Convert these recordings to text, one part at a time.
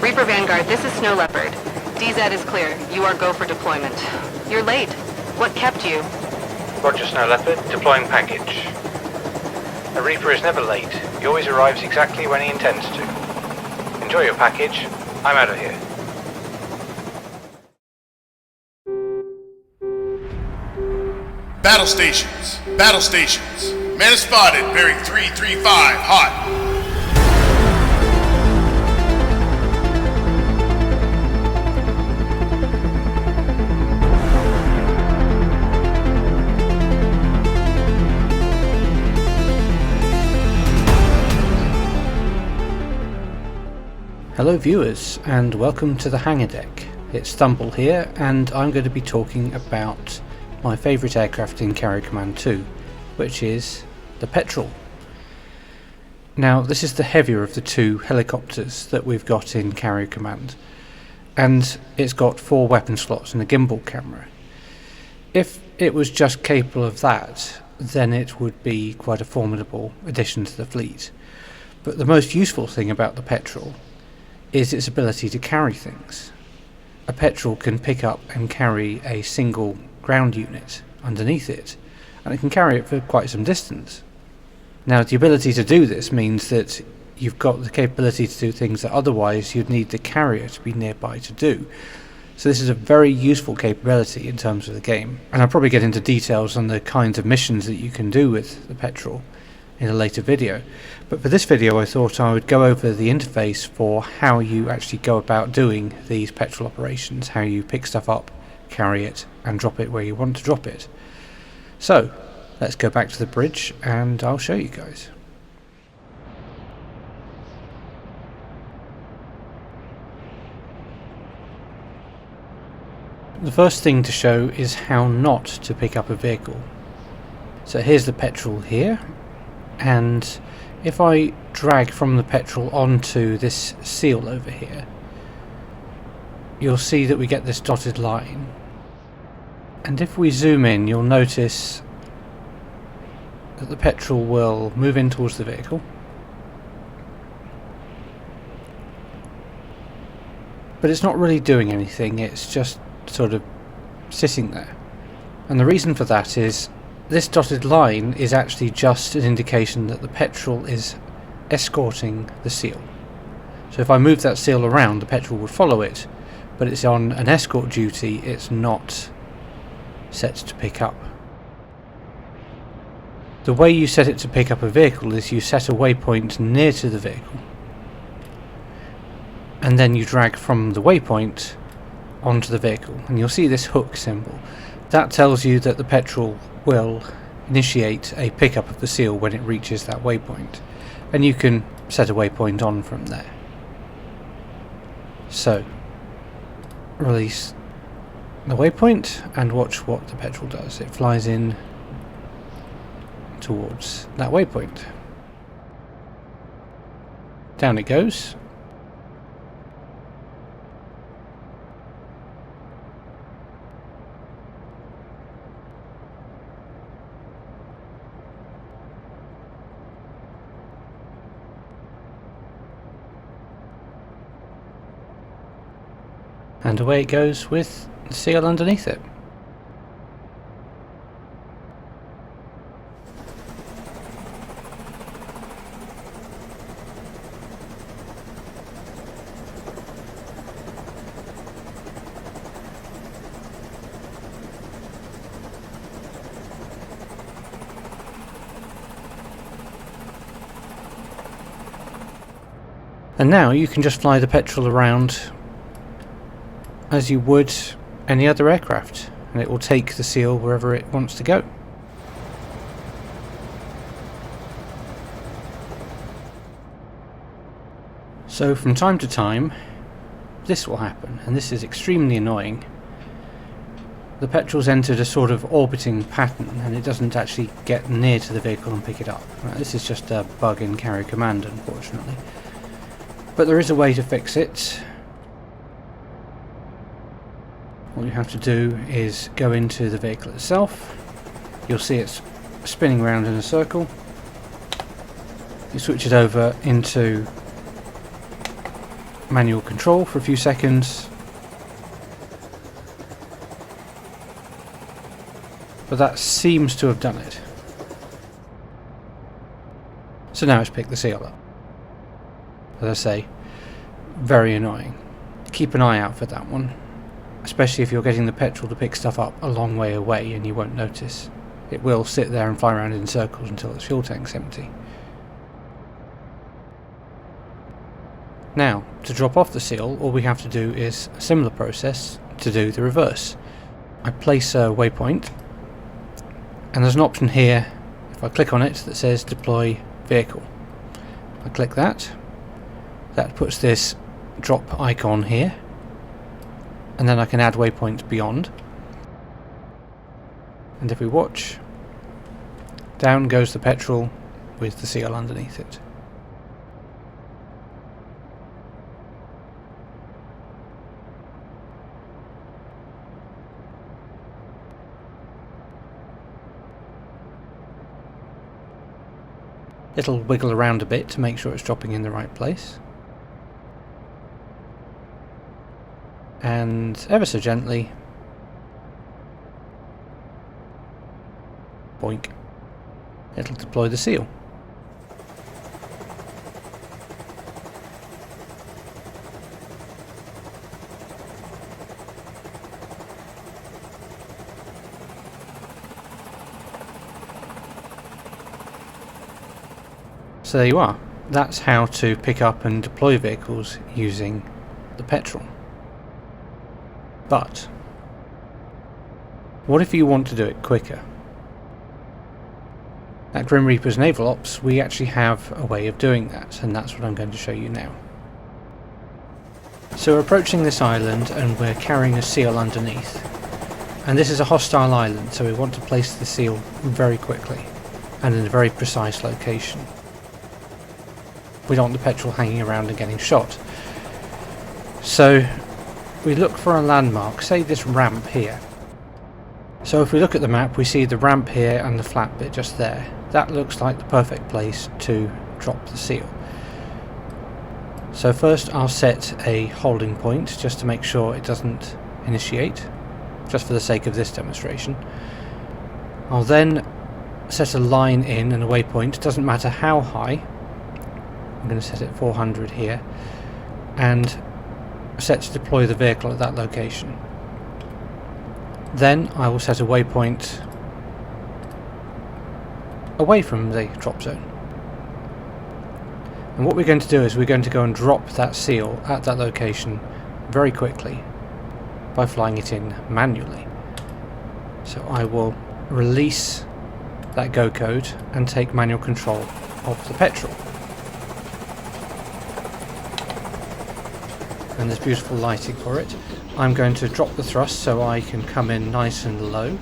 Reaper Vanguard, this is Snow Leopard. DZ is clear. You are go for deployment. You're late. What kept you? Roger, Snow Leopard. Deploying package. A Reaper is never late. He always arrives exactly when he intends to. Enjoy your package. I'm out of here. Battle stations. Battle stations. Man is spotted, bearing 335, hot. Hello viewers, and welcome to the Hangar Deck. It's Thumble here, and I'm going to be talking about my favourite aircraft in Carrier Command 2, which is the Petrel. Now, this is the heavier of the two helicopters that we've got in Carrier Command, and it's got 4 weapon slots and a gimbal camera. If it was just capable of that, then it would be quite a formidable addition to the fleet. But the most useful thing about the Petrel is its ability to carry things. A Petrel can pick up and carry a single ground unit underneath it, and it can carry it for quite some distance. Now, the ability to do this means that you've got the capability to do things that otherwise you'd need the carrier to be nearby to do. So this is a very useful capability in terms of the game, and I'll probably get into details on the kinds of missions that you can do with the Petrel in a later video. But for this video I thought I would go over the interface for how you actually go about doing these Petrel operations, how you pick stuff up, carry it and drop it where you want to drop it. So let's go back to the bridge and I'll show you guys. The first thing to show is how not to pick up a vehicle. So here's the Petrel here, and if I drag from the Petrel onto this seal over here, you'll see that we get this dotted line. And if we zoom in, you'll notice that the Petrel will move in towards the vehicle. But it's not really doing anything, it's just sort of sitting there. And the reason for that is this dotted line is actually just an indication that the Petrel is escorting the seal. So if I move that seal around, the Petrel would follow it, but it's on an escort duty, it's not set to pick up. The way you set it to pick up a vehicle is you set a waypoint near to the vehicle, and then you drag from the waypoint onto the vehicle, and you'll see this hook symbol. That tells you that the Petrel will initiate a pickup of the seal when it reaches that waypoint, and you can set a waypoint on from there. So release the waypoint and watch what the Petrel does. It flies in towards that waypoint. Down it goes. And away it goes with the seal underneath it. And now you can just fly the Petrel around as you would any other aircraft, and it will take the seal wherever it wants to go. So from time to time this will happen, and this is extremely annoying. The Petrel's entered a sort of orbiting pattern and it doesn't actually get near to the vehicle and pick it up. Now, this is just a bug in Carrier Command, unfortunately. But there is a way to fix it. All you have to do is go into the vehicle itself. You'll see it's spinning around in a circle. You switch it over into manual control for a few seconds. But that seems to have done it. So now let's pick the seal up. As I say, very annoying. Keep an eye out for that one, especially if you're getting the Petrel to pick stuff up a long way away and you won't notice. It will sit there and fly around in circles until its fuel tank's empty. Now, to drop off the seal, all we have to do is a similar process to do the reverse. I place a waypoint, and there's an option here, if I click on it, that says deploy vehicle. I click that. That puts this drop icon here, and then I can add waypoints beyond. And if we watch, down goes the Petrel with the seal underneath it. It'll wiggle around a bit to make sure it's dropping in the right place. And ever so gently, boink, it'll deploy the seal. So there you are. That's how to pick up and deploy vehicles using the Petrel. But what if you want to do it quicker? At Grim Reaper's Naval Ops we actually have a way of doing that, and that's what I'm going to show you now. So we're approaching this island and we're carrying a seal underneath. And this is a hostile island, so we want to place the seal very quickly and in a very precise location. We don't want the Petrel hanging around and getting shot. So we look for a landmark, say this ramp here. So if we look at the map, we see the ramp here and the flat bit just there. That looks like the perfect place to drop the seal. So first I'll set a holding point just to make sure it doesn't initiate, just for the sake of this demonstration. I'll then set a line in and a waypoint, doesn't matter how high. I'm going to set it 400 here, and set to deploy the vehicle at that location. Then I will set a waypoint away from the drop zone. And what we're going to do is we're going to go and drop that seal at that location very quickly by flying it in manually. So I will release that go code and take manual control of the Petrel. And there's beautiful lighting for it. I'm going to drop the thrust so I can come in nice and low.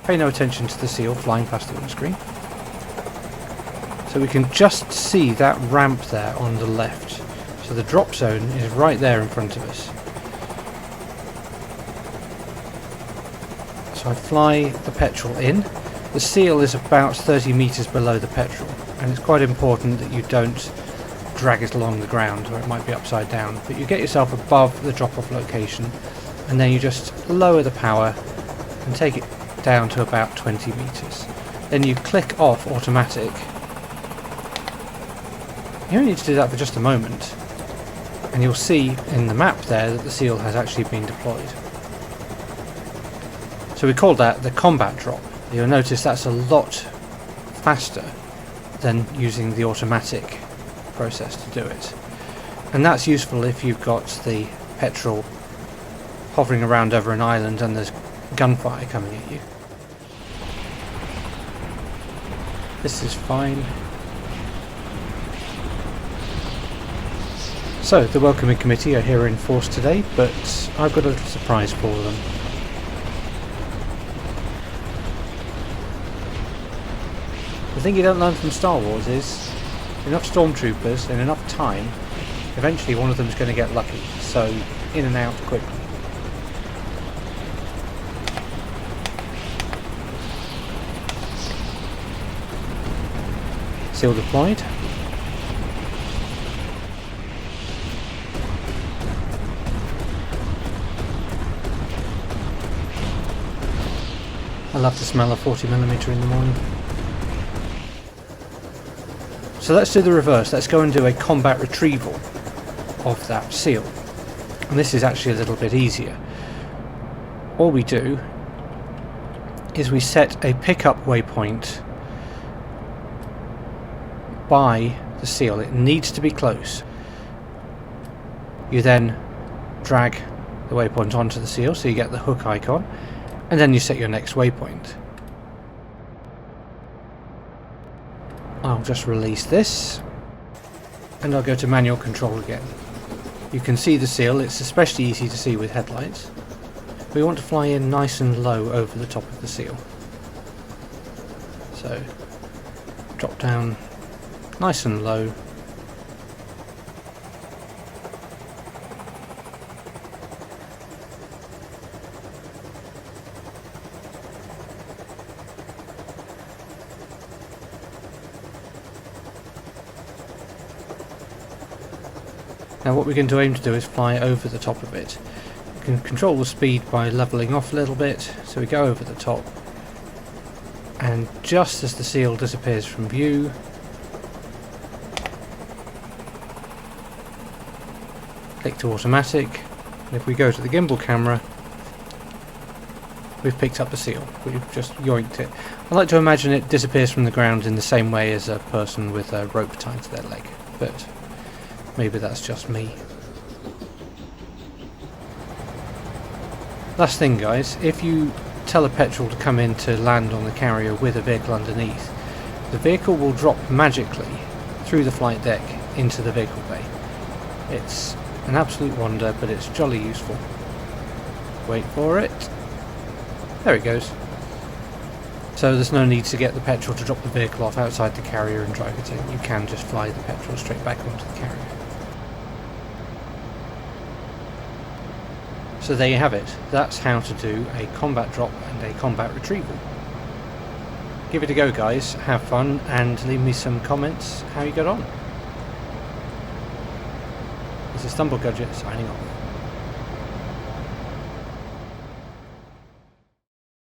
Pay no attention to the seal flying past the windscreen. So we can just see that ramp there on the left. So the drop zone is right there in front of us. So I fly the Petrel in. The seal is about 30 meters below the Petrel, and it's quite important that you don't drag it along the ground or it might be upside down, but you get yourself above the drop-off location and then you just lower the power and take it down to about 20 meters. Then you click off automatic. You only need to do that for just a moment, and you'll see in the map there that the seal has actually been deployed. So we call that the combat drop. You'll notice that's a lot faster than using the automatic process to do it, and that's useful if you've got the Petrel hovering around over an island and there's gunfire coming at you. This is fine. So the welcoming committee are here in force today, but I've got a little surprise for them. The thing you don't learn from Star Wars is enough stormtroopers in enough time, eventually one of them is going to get lucky, so in and out quickly. Seal deployed. love the smell of 40mm in the morning. So let's do the reverse. Let's go and do a combat retrieval of that seal. And this is actually a little bit easier. All we do is we set a pickup waypoint by the seal. It needs to be close. You then drag the waypoint onto the seal so you get the hook icon, and then you set your next waypoint. I'll just release this and I'll go to manual control again. You can see the seal. It's especially easy to see with headlights. We want to fly in nice and low over the top of the seal. So drop down nice and low. Now what we're going to aim to do is fly over the top of it. We can control the speed by levelling off a little bit, so we go over the top, and just as the seal disappears from view, click to automatic, and if we go to the gimbal camera, we've picked up the seal. We've just yoinked it. I like to imagine it disappears from the ground in the same way as a person with a rope tied to their leg, but maybe that's just me. Last thing guys, if you tell a Petrel to come in to land on the carrier with a vehicle underneath, the vehicle will drop magically through the flight deck into the vehicle bay. It's an absolute wonder, but it's jolly useful. Wait for it. There it goes. So there's no need to get the Petrel to drop the vehicle off outside the carrier and drive it in. You can just fly the Petrel straight back onto the carrier. So there you have it. That's how to do a combat drop and a combat retrieval. Give it a go guys, have fun, and leave me some comments how you got on. This is Thumblegudget signing off.